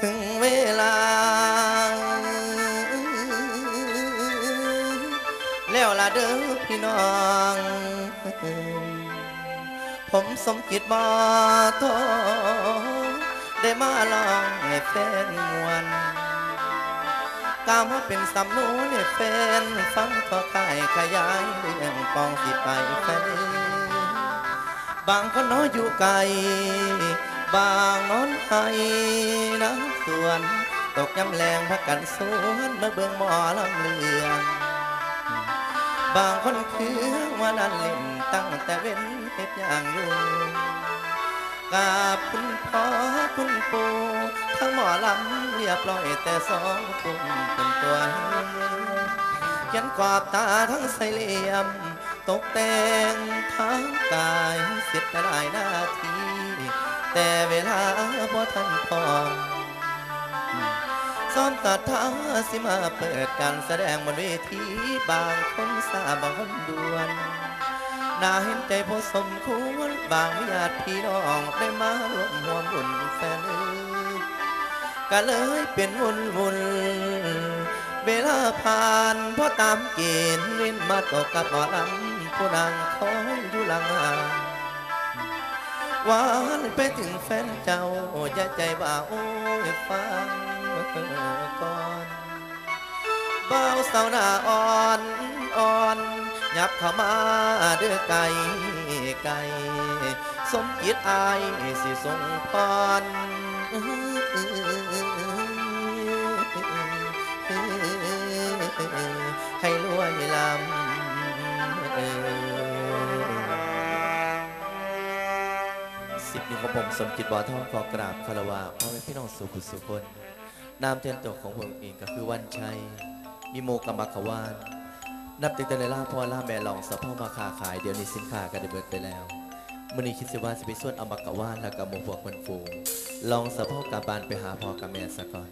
ถึงเวลาแล้วล่ะเด้อพี่น้องผมสมจิตบ่ทอได้มาลองให้แฟนมวนกามาเป็นสำนูให้แฟนฟังขอขายขยายเรื่องปองสิไปแฟนบางคนน้อยอยู่ไกลบางนอนไห้น้ำสวนตกย้ำแรงพักกันสวนมาเบิ่งหมอลำเลืองบางคนคือว่านั่นเล่นตั้งแต่เว้นเฮ็ดอย่างอยู่กราบคุณพ่อคุณปู่ทั้งหมอลำเรียบร้อยแต่สองทุ่มเป็นตัวยันกวาดตาทั้งใส่เหลี่ยมตกแต่งทั้งกายเสร็จไปหลายนาทีแต่เวลาบ่ทันพอซ้อมตัดท้าสิมาเปิดการแสดงบนเวทีบางคนสาบางคนดวนน่าเห็นใจพอสมควรบางญาติพี่น้องได้มาร่วมห่วมบุญแฟนก็เลยเป็นวุ่นเวลาผ่านพอตามเกณฑ์เว้นมาตกกับหมอลำผู้นางคอยอยู่หลังห่างหวานไปถึงแฟนเจ้าอย่าใจบ่าโอ้ยฟังก่อนเบาสาวหน้าอ่อนยับเข้ามาเด้อไก่สมจิตอายสิส่งพรให้รวยลำสิบนิ้วของผมสมจิตบ่อทองขอกราบคารวะพ่อแม่พี่น้องสุขุสุคนนามเทียนตัวของผมเองก็คือวันชัยมีโมกมัคควานนับตั้งแต่ในล่าพ่อล่าแม่ลองสะพ่อมาค้าขายเดี๋ยวนี้สินค้าก็ได้เบิดไปแล้วมื่อนี้คิดสิว่าจะไปส่วนอมักกะว่านและกับโมพวกคนฟูงลองสะพ่อกับบานไปหาพ่อกับแม่ซะก่อน